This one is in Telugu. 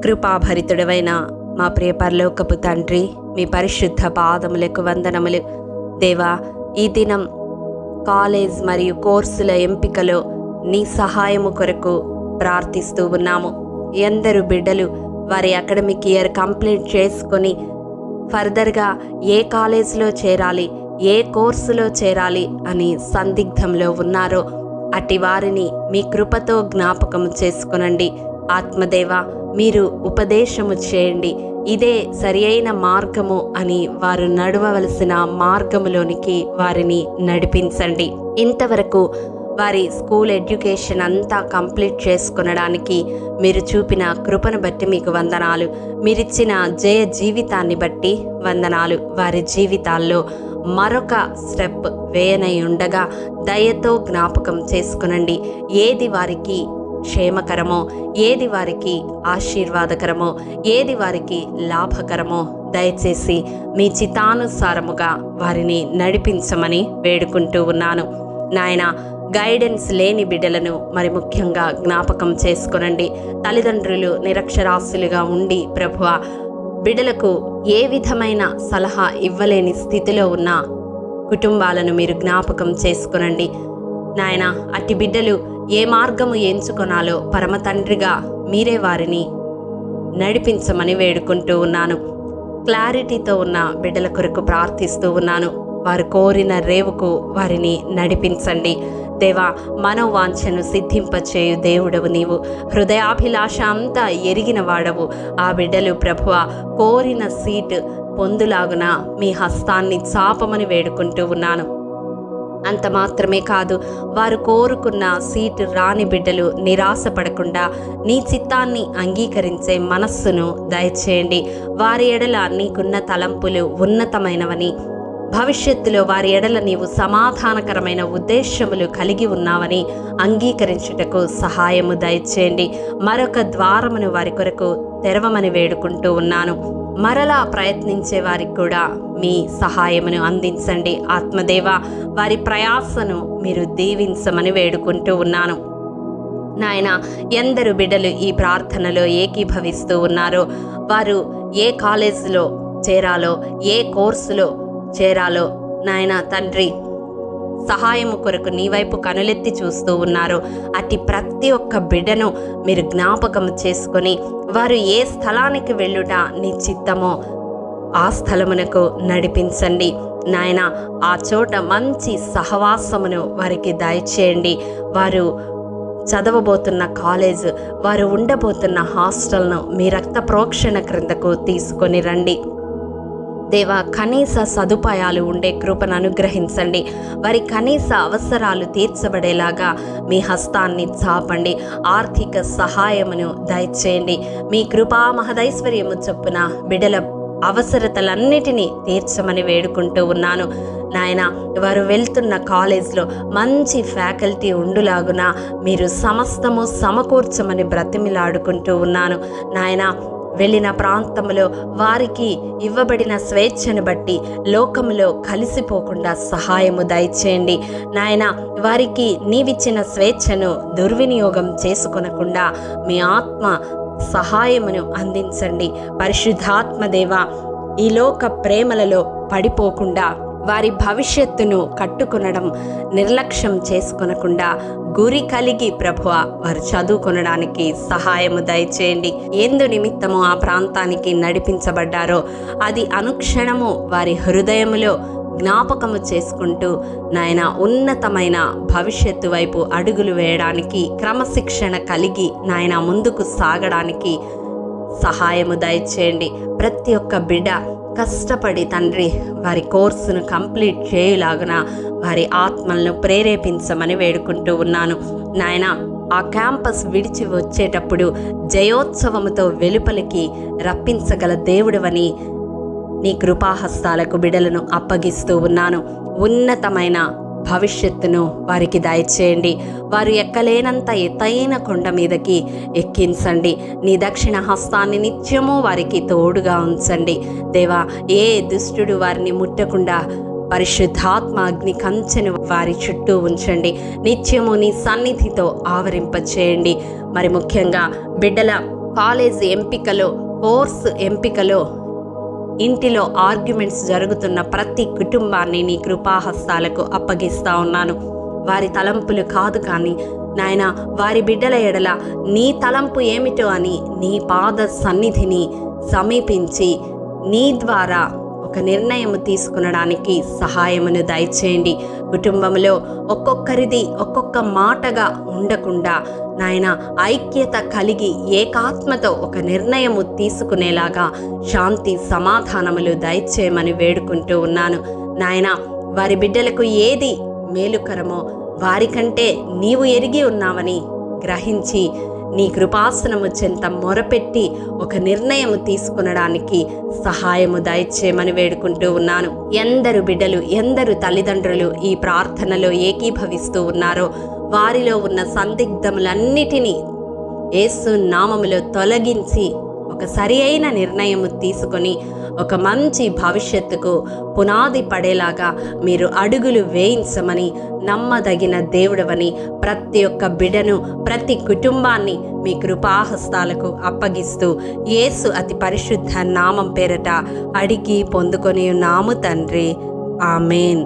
కృపాభరితుడవైన మా ప్రియ పరలోకపు తండ్రి, మీ పరిశుద్ధ పాదములకు వందనములు. దేవా, ఈ దినం కాలేజ్ మరియు కోర్సుల ఎంపికలో నీ సహాయము కొరకు ప్రార్థిస్తూ ఉన్నాము. ఎందరు బిడ్డలు వారి అకాడమిక్ ఇయర్ కంప్లీట్ చేసుకొని ఫర్దర్గా ఏ కాలేజ్లో చేరాలి, ఏ కోర్సులో చేరాలి అని సందిగ్ధంలో ఉన్నారో అట్టి వారిని మీ కృపతో జ్ఞాపకం చేసుకొనండి. ఆత్మదేవ, మీరు ఉపదేశము చేయండి. ఇదే సరి అయిన మార్గము అని వారు నడవవలసిన మార్గములోనికి వారిని నడిపించండి. ఇంతవరకు వారి స్కూల్ ఎడ్యుకేషన్ అంతా కంప్లీట్ చేసుకొనడానికి మీరు చూపిన కృపను బట్టి మీకు వందనాలు. మీరిచ్చిన జయ జీవితాన్ని బట్టి వందనాలు. వారి జీవితాల్లో మరొక స్టెప్ వేయనై ఉండగా దయతో జ్ఞాపకం చేసుకునండి. ఏది వారికి క్షేమకరమో, ఏది వారికి ఆశీర్వాదకరమో, ఏది వారికి లాభకరమో దయచేసి మీ చిత్తానుసారముగా వారిని నడిపించమని వేడుకుంటూ ఉన్నాను. నాయన, గైడెన్స్ లేని బిడ్డలను మరి ముఖ్యంగా జ్ఞాపకం చేసుకొనండి. తల్లిదండ్రులు నిరక్షరాస్యులుగా ఉండి ప్రభువా, బిడ్డలకు ఏ విధమైన సలహా ఇవ్వలేని స్థితిలో ఉన్న కుటుంబాలను మీరు జ్ఞాపకం చేసుకొనండి. నాయన, అట్టి బిడ్డలు ఏ మార్గము ఎంచుకొనాలో పరమ తండ్రిగా మీరే వారిని నడిపించమని వేడుకుంటూ ఉన్నాను. క్లారిటీతో ఉన్న బిడ్డల కొరకు ప్రార్థిస్తూ ఉన్నాను. వారు కోరిన రేవుకు వారిని నడిపించండి. దేవా, మనోవాంఛను సిద్ధింపచేయు దేవుడవు నీవు. హృదయాభిలాష అంతా ఎరిగిన వాడవు. ఆ బిడ్డలు ప్రభువా కోరిన సీటు పొందులాగున మీ హస్తాన్ని చాపమని వేడుకుంటూ ఉన్నాను. అంత మాత్రమే కాదు, వారు కోరుకున్న సీటు రాని బిడ్డలు నిరాశపడకుండా నీ చిత్తాన్ని అంగీకరించే మనస్సును దయచేయండి. వారి ఎడల నీకున్న తలంపులు ఉన్నతమైనవని, భవిష్యత్తులో వారి ఎడల నీవు సమాధానకరమైన ఉద్దేశములు కలిగి ఉన్నావని అంగీకరించుటకు సహాయము దయచేయండి. మరొక ద్వారమును వారి కొరకు తెరవమని వేడుకుంటూ ఉన్నాను. మరలా ప్రయత్నించే వారికి కూడా మీ సహాయమును అందించండి. ఆత్మదేవ, వారి ప్రయాసను మీరు దీవించమని వేడుకుంటూ ఉన్నాను. నాయన, ఎందరు బిడ్డలు ఈ ప్రార్థనలో ఏకీభవిస్తూ ఉన్నారో, వారు ఏ కాలేజీలో చేరాలో, ఏ కోర్సులో చేరాలో నాయన తండ్రి సహాయము కొరకు నీ వైపు కనులెత్తి చూస్తూ ఉన్నారు. అట్టి ప్రతి ఒక్క బిడ్డను మీరు జ్ఞాపకం చేసుకొని వారు ఏ స్థలానికి వెళ్ళుట నీ చిత్తమో ఆ స్థలమునకు నడిపించండి. నాయన, ఆ చోట మంచి సహవాసమును వారికి దయచేయండి. వారు చదవబోతున్న కాలేజ్, వారు ఉండబోతున్న హాస్టల్ను మీ రక్త ప్రోక్షణ క్రిందకు తీసుకొని రండి. దేవా, కనీస సదుపాయాలు ఉండే కృపను అనుగ్రహించండి. వారి కనీస అవసరాలు తీర్చబడేలాగా మీ హస్తాన్ని చాపండి. ఆర్థిక సహాయమును దయచేయండి. మీ కృపా మహదైశ్వర్యము చొప్పున బిడ్డల అవసరతలన్నిటినీ తీర్చమని వేడుకుంటూ ఉన్నాను. నాయన, వారు వెళ్తున్న కాలేజ్లో మంచి ఫ్యాకల్టీ ఉండులాగున మీరు సమస్తము సమకూర్చమని బ్రతిమిలాడుకుంటూ ఉన్నాను. నాయన, వెళ్ళిన ప్రాంతంలో వారికి ఇవ్వబడిన స్వేచ్ఛను బట్టి లోకములో కలిసిపోకుండా సహాయము దయచేయండి. నాయన, వారికి నీవిచ్చిన స్వేచ్ఛను దుర్వినియోగం చేసుకొనకుండా మీ ఆత్మ సహాయమును అందించండి. పరిశుద్ధాత్మదేవ, ఈ లోక ప్రేమలలో పడిపోకుండా వారి భవిష్యత్తును కట్టుకొనడం నిర్లక్ష్యం చేసుకొనకుండా గురి కలిగి ప్రభువా వారు చదువుకొనడానికి సహాయము దయచేయండి. ఎందు నిమిత్తము ఆ ప్రాంతానికి నడిపించబడ్డారో అది అనుక్షణము వారి హృదయములో జ్ఞాపకము చేసుకుంటూ నాయన ఉన్నతమైన భవిష్యత్తు వైపు అడుగులు వేయడానికి, క్రమశిక్షణ కలిగి నాయన ముందుకు సాగడానికి సహాయము దయచేయండి. ప్రతి ఒక్క బిడ్డ కష్టపడి తండ్రి వారి కోర్సును కంప్లీట్ చేయులాగున వారి ఆత్మలను ప్రేరేపించమని వేడుకుంటూ ఉన్నాను. నాయన, ఆ క్యాంపస్ విడిచి వచ్చేటప్పుడు జయోత్సవముతో వెలుపలికి రప్పించగల దేవుడివని నీ కృపాహస్తాలకు బిడలను అప్పగిస్తూ ఉన్నాను. ఉన్నతమైన భవిష్యత్తును వారికి దయచేయండి. వారు ఎక్కలేనంత ఎత్తైన కొండ మీదకి ఎక్కించండి. నీ దక్షిణ హస్తాన్ని నిత్యము వారికి తోడుగా ఉంచండి. దేవా, ఏ దుష్టుడు వారిని ముట్టకుండా పరిశుద్ధాత్మ అగ్ని కంచెను వారి చుట్టూ ఉంచండి. నిత్యము నీ సన్నిధితో ఆవరింపచేయండి. మరి ముఖ్యంగా బిడ్డల కాలేజ్ ఎంపికలో, కోర్సు ఎంపికలో, ఇంటిలో ఆర్గ్యుమెంట్స్ జరుగుతున్న ప్రతి కుటుంబాన్ని నీ కృపాహస్తాలకు అప్పగిస్తా ఉన్నాను. వారి తలంపులు కాదు కానీ నాయన, వారి బిడ్డల ఎడల నీ తలంపు ఏమిటో అని నీ పాద సన్నిధిని సమీపించి నీ ద్వారా ఒక నిర్ణయం తీసుకునడానికి సహాయమును దయచేయండి. కుటుంబంలో ఒక్కొక్కరిది ఒక్కొక్క మాటగా ఉండకుండా నాయన, ఐక్యత కలిగి ఏకాత్మతో ఒక నిర్ణయము తీసుకునేలాగా శాంతి సమాధానములు దయచేయమని వేడుకుంటూ ఉన్నాను. నాయన, వారి బిడ్డలకు ఏది మేలుకరమో వారికంటే నీవు ఎరిగి ఉన్నావని గ్రహించి నీ కృపాసనము చెంత మొరపెట్టి ఒక నిర్ణయము తీసుకునడానికి సహాయము దయచేయమని వేడుకుంటూ ఉన్నాను. ఎందరు బిడ్డలు, ఎందరు తల్లిదండ్రులు ఈ ప్రార్థనలో ఏకీభవిస్తూ ఉన్నారో వారిలో ఉన్న సందిగ్ధములన్నిటినీ యేసు నామములో తొలగించి ఒక సరి అయిన నిర్ణయము తీసుకొని ఒక మంచి భవిష్యత్తుకు పునాది పడేలాగా మీరు అడుగులు వేయించమని, నమ్మదగిన దేవుడవని ప్రతి ఒక్క బిడ్డను, ప్రతి కుటుంబాన్ని మీ కృపాహస్తాలకు అప్పగిస్తూ యేసు అతి పరిశుద్ధ నామం పేరట అడిగి పొందుకొని ఉన్నాము తండ్రి. ఆమేన్.